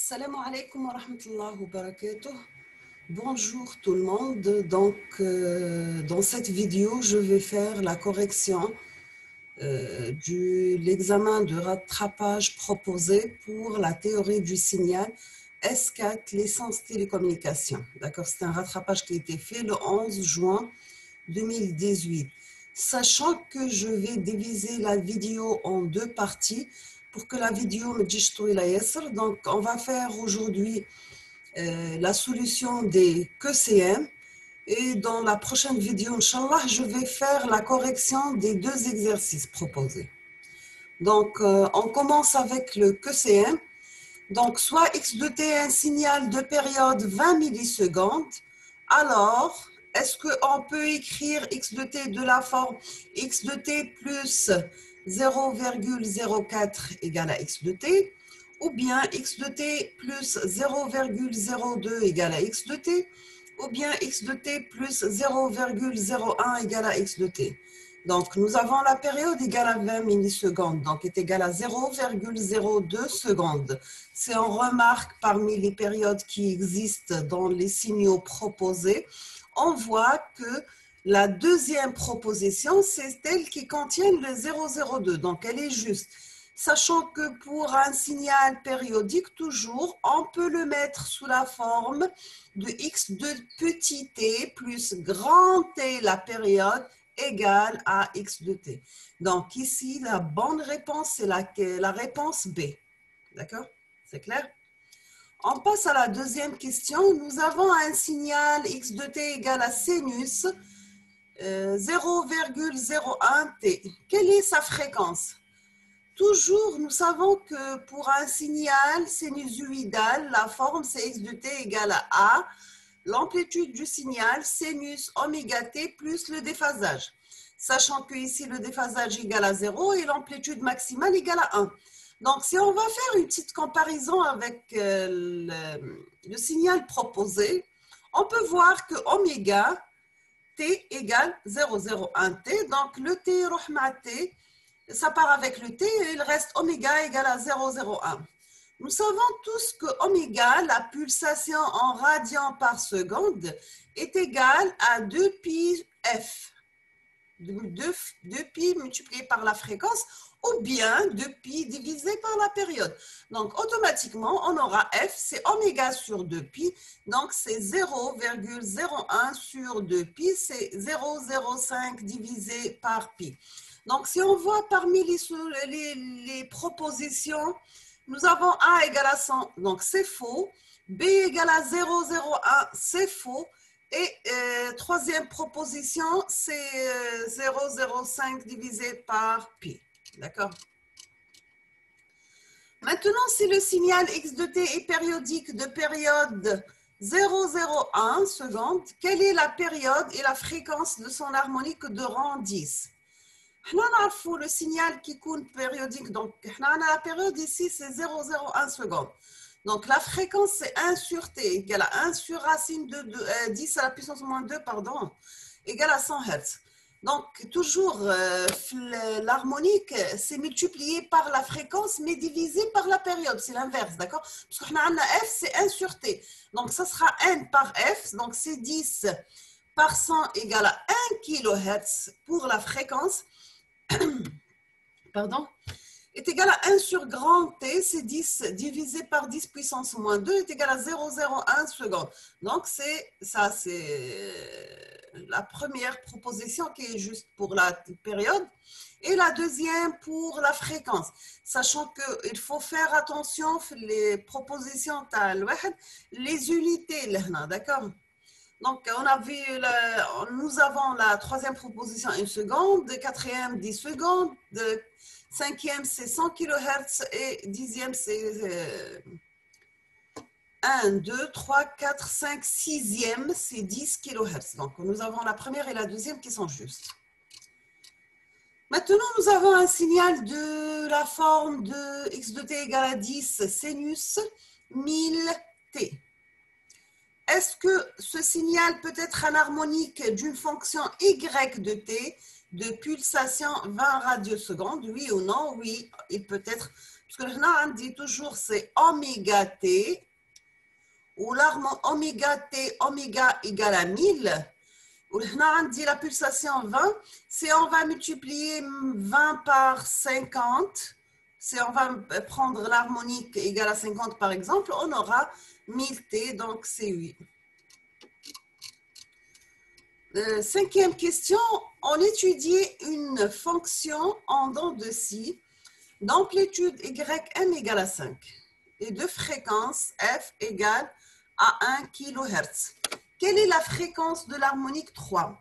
Salam alaikum wa rahmatullahi wa barakatuh. Bonjour tout le monde. Donc, dans cette vidéo, je vais faire la correction de l'examen de rattrapage proposé pour la théorie du signal S4 licence télécommunication. D'accord, c'est un rattrapage qui a été fait le 11 juin 2018. Sachant que je vais diviser la vidéo en deux parties pour que la vidéo me dise tout la yasr. Donc, on va faire aujourd'hui la solution des QCM. Et dans la prochaine vidéo, Inch'Allah, je vais faire la correction des deux exercices proposés. Donc, on commence avec le QCM. Donc, soit x de t est un signal de période 20 millisecondes, alors, est-ce qu'on peut écrire x de t de la forme x de t plus 0,04 égale à x de t, ou bien x de t plus 0,02 égale à x de t, ou bien x de t plus 0,01 égale à x de t. Donc, nous avons la période égale à 20 millisecondes, donc est égale à 0,02 secondes. Si on remarque parmi les périodes qui existent dans les signaux proposés, on voit que la deuxième proposition, c'est celle qui contient le 0,02, donc elle est juste. Sachant que pour un signal périodique, toujours, on peut le mettre sous la forme de x de petit t plus grand t, la période, égale à x de t. Donc ici, la bonne réponse, c'est la réponse B. D'accord? C'est clair? On passe à la deuxième question. Nous avons un signal x de t égale à sinus 0,01 t. Quelle est sa fréquence? Toujours, nous savons que pour un signal sinusoïdal, la forme c'est x de t égale à A, l'amplitude du signal sinus oméga t plus le déphasage. Sachant que ici le déphasage égale à 0 et l'amplitude maximale égale à 1. Donc, si on va faire une petite comparaison avec le signal proposé, on peut voir que oméga t égale 0,01 t. Donc, le t rohma t, ça part avec le t et il reste oméga égale à 0,01. Nous savons tous que oméga, la pulsation en radians par seconde, est égale à 2pi f. 2pi multiplié par la fréquence ou bien 2pi divisé par la période. Donc, automatiquement, on aura f, c'est oméga sur 2pi, donc c'est 0,01 sur 2pi, c'est 0,05 divisé par pi. Donc, si on voit parmi les propositions, nous avons A égale à 100, donc c'est faux. B égale à 0,01, c'est faux. Et troisième proposition, c'est 0,05 divisé par pi. D'accord? Maintenant, si le signal x de t est périodique de période 0,01 seconde, quelle est la période et la fréquence de son harmonique de rang 10? Nous avons le signal qui compte périodique, donc la période ici c'est 0,01 seconde. Donc la fréquence c'est 1 sur t égale à 1 sur racine de 10 à la puissance moins 2, pardon, égale à 100 Hz. Donc toujours l'harmonique c'est multiplié par la fréquence mais divisé par la période, c'est l'inverse, d'accord? Parce qu'on a f c'est 1 sur t, donc ça sera n par f, donc c'est 10 par 100 égale à 1 kHz pour la fréquence. Pardon, est égal à 1 sur grand t, c'est 10 divisé par 10 puissance moins 2 est égal à 0,01 seconde. Donc, ça, c'est la première proposition qui est juste pour la période et la deuxième pour la fréquence. Sachant qu'il faut faire attention, les propositions, les unités, d'accord? Donc, nous avons la troisième proposition 1 seconde, quatrième 10 secondes, cinquième c'est 100 kHz et dixième c'est 1, 2, 3, 4, 5, sixième c'est 10 kHz. Donc, nous avons la première et la deuxième qui sont justes. Maintenant, nous avons un signal de la forme de x de t égale à 10 sinus 1000 t. Est-ce que ce signal peut être un harmonique d'une fonction y de t de pulsation 20 radiosecondes? Oui ou non? Oui, il peut être Parce que là, on dit toujours c'est oméga t, ou l'harmonie oméga t, oméga égale à 1000. Ou là, on dit la pulsation 20, si on va multiplier 20 par 50, si on va prendre l'harmonique égale à 50 par exemple, on aura 1000 t, donc c'est 8. Cinquième question, on étudiait une fonction en dents de scie d'amplitude Ym égale à 5 et de fréquence F égale à 1 kHz. Quelle est la fréquence de l'harmonique 3?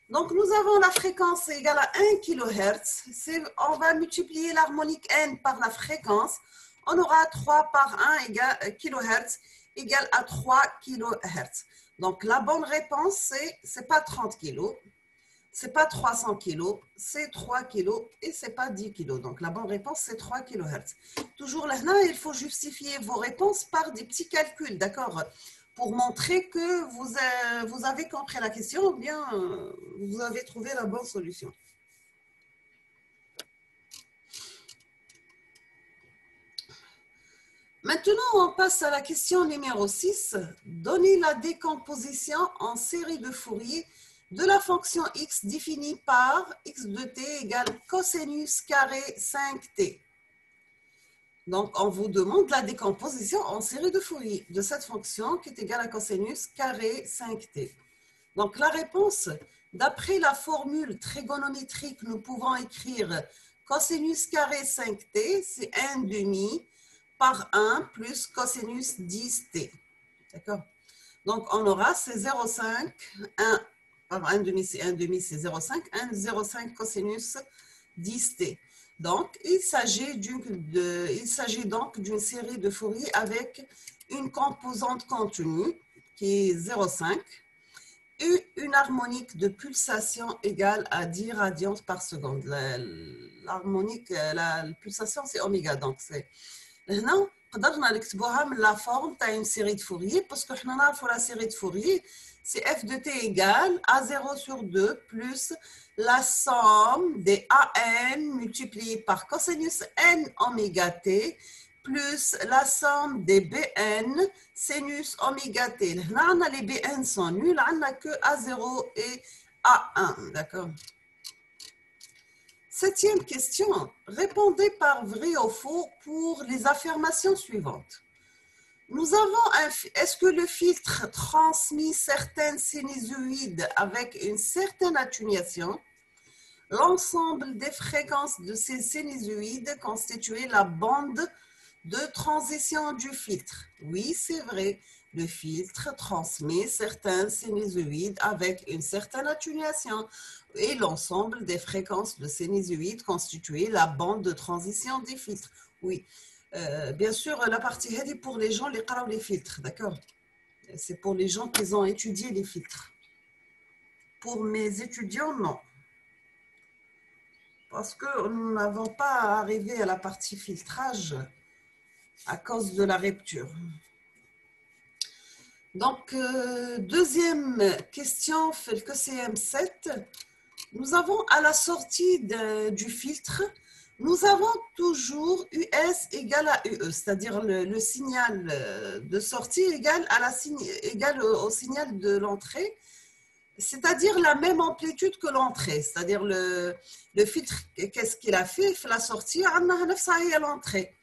Donc, nous avons la fréquence égale à 1 kHz. On va multiplier l'harmonique N par la fréquence. On aura 3 par 1 kHz égale à 3 kHz. Donc, la bonne réponse, c'est pas 30 kg, c'est pas 300 kg, c'est 3 kg et c'est pas 10 kg. Donc, la bonne réponse, c'est 3 kHz. Toujours là, il faut justifier vos réponses par des petits calculs, d'accord? Pour montrer que vous avez compris la question, ou bien vous avez trouvé la bonne solution. Maintenant, on passe à la question numéro 6. Donnez la décomposition en série de Fourier de la fonction x définie par x de t égale cosinus carré 5t. Donc, on vous demande la décomposition en série de Fourier de cette fonction qui est égale à cosinus carré 5t. Donc, la réponse, d'après la formule trigonométrique, nous pouvons écrire cosinus carré 5t, c'est 1 demi par 1 plus cosinus 10t. D'accord? Donc, on aura c'est 0,5, 1 par 1 demi, c'est 1 demi, c'est 0,5, 1,05 cosinus 10t. Donc, il s'agit donc d'une série de Fourier avec une composante contenue qui est 0,5 et une harmonique de pulsation égale à 10 radians par seconde. L'harmonique, la pulsation, c'est oméga. Donc, c'est هنا قدرنا نكتبوها من la forme تاع une série de Fourier parce que حنا نعرفوا la série de Fourier c'est f de t égale a0 sur 2 plus la somme des an multiplié par cosinus n oméga t plus la somme des bn sinus oméga t. Là, on a les bn sont nuls, on n'a que a0 et a1, d'accord? Septième question, répondez par vrai ou faux pour les affirmations suivantes. Nous avons est-ce que le filtre transmet certaines sinusoïdes avec une certaine atténuation? L'ensemble des fréquences de ces sinusoïdes constituait la bande de transition du filtre. Oui, c'est vrai. Le filtre transmet certains sinusoïdes avec une certaine atténuation et l'ensemble des fréquences de sinusoïdes constituait la bande de transition des filtres. Oui, bien sûr, la partie est pour les gens qui connaissent les filtres, d'accord? C'est pour les gens qui ont étudié les filtres. Pour mes étudiants, non. Parce que nous n'avons pas arrivé à la partie filtrage à cause de la rupture. Donc, deuxième question, fait le QCM7. Nous avons à la sortie du filtre, nous avons toujours US égale à UE, c'est-à-dire le signal de sortie égale au signal de l'entrée, c'est-à-dire la même amplitude que l'entrée, c'est-à-dire le filtre, qu'est-ce qu'il a fait? Il fait la sortie, à l'entrée.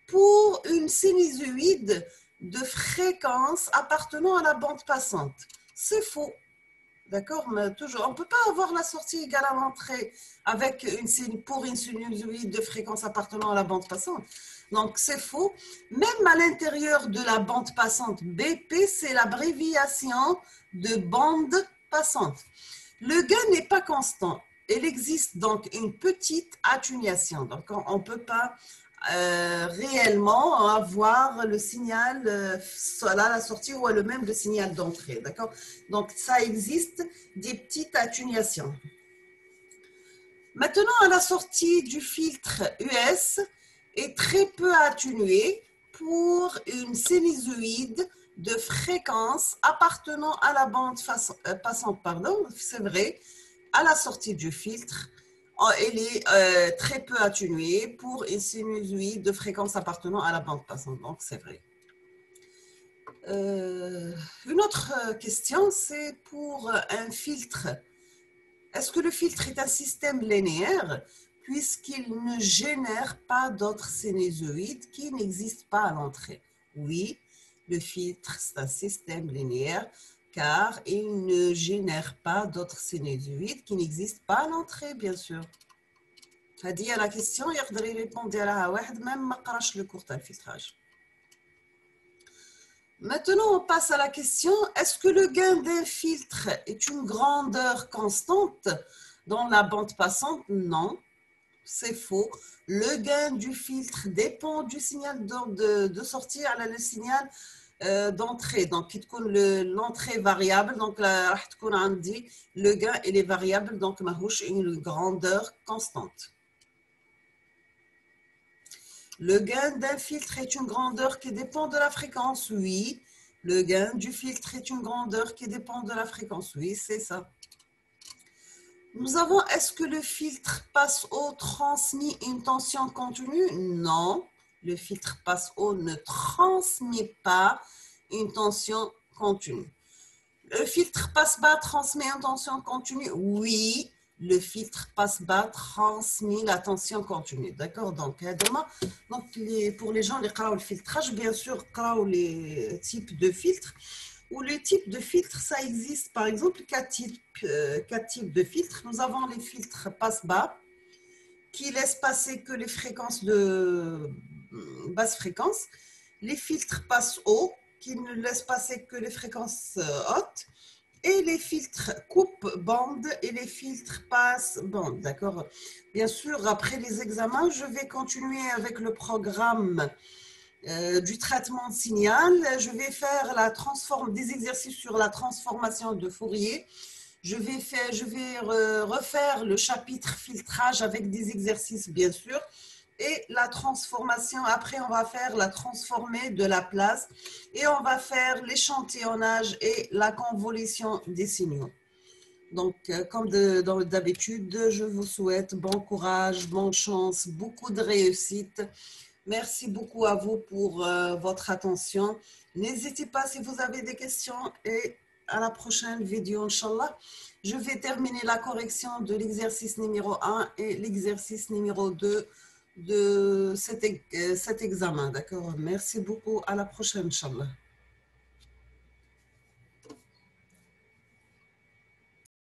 Pour une sinusoïde de fréquence appartenant à la bande passante. C'est faux. D'accord? Mais toujours, on ne peut pas avoir la sortie égale à l'entrée pour une sinusoïde de fréquence appartenant à la bande passante. Donc, c'est faux. Même à l'intérieur de la bande passante, BP, c'est l'abréviation de bande passante. Le gain n'est pas constant. Il existe donc une petite atténuation. Donc, on ne peut pas réellement avoir le signal soit là la sortie ou le même le signal d'entrée, d'accord? Donc ça existe des petites atténuations. Maintenant, à la sortie du filtre US est très peu atténuée pour une sinusoïde de fréquence appartenant à la bande passante, pardon, c'est vrai, à la sortie du filtre, elle est très peu atténuée pour une sinusoïde de fréquence appartenant à la bande passante. Donc, c'est vrai. Une autre question, c'est pour un filtre. Est-ce que le filtre est un système linéaire puisqu'il ne génère pas d'autres sinusoïdes qui n'existent pas à l'entrée? Oui, le filtre, c'est un système linéaire car il ne génère pas d'autres sinusoïdes qui n'existent pas à l'entrée, bien sûr. هذه la question, يقدر يريبوندي عليها واحد même ما قراش le cours تاع الفلتراج. Maintenant, on passe à la question, est-ce que le gain d'un filtre est une grandeur constante dans la bande passante? Non, c'est faux. Le gain du filtre dépend du signal de sortie à le signal d'entrée. Donc, l'entrée variable, donc le gain il est variable, donc mahouche une grandeur constante. Le gain d'un filtre est une grandeur qui dépend de la fréquence, oui. Le gain du filtre est une grandeur qui dépend de la fréquence, oui, c'est ça. Nous avons, est-ce que le filtre passe au transmis une tension continue? Non, le filtre passe au ne transmet pas une tension continue. Le filtre passe-bas transmet une tension continue? Oui. Le filtre passe-bas transmet la tension continue. D'accord? Donc, pour les gens qui ont le filtrage, bien sûr, les types de filtres. Ou les types de filtres, ça existe par exemple quatre types de filtres. Nous avons les filtres passe-bas qui laissent passer que les fréquences de basse fréquence. Les filtres passe-haut qui ne laissent passer que les fréquences hautes. Et les filtres coupe-bande et les filtres passe-bande, d'accord? Bien sûr, après les examens, je vais continuer avec le programme du traitement de signal. Je vais faire des exercices sur la transformation de Fourier. Je vais refaire le chapitre filtrage avec des exercices, bien sûr. Et la transformation, après on va faire la transformée de la place et on va faire l'échantillonnage et la convolution des signaux. Donc, comme d'habitude, je vous souhaite bon courage, bonne chance, beaucoup de réussite. Merci beaucoup à vous pour votre attention. N'hésitez pas si vous avez des questions et à la prochaine vidéo, Inch'Allah. Je vais terminer la correction de l'exercice numéro 1 et l'exercice numéro 2 de cet examen. D'accord? Merci beaucoup. À la prochaine, Inch'Allah.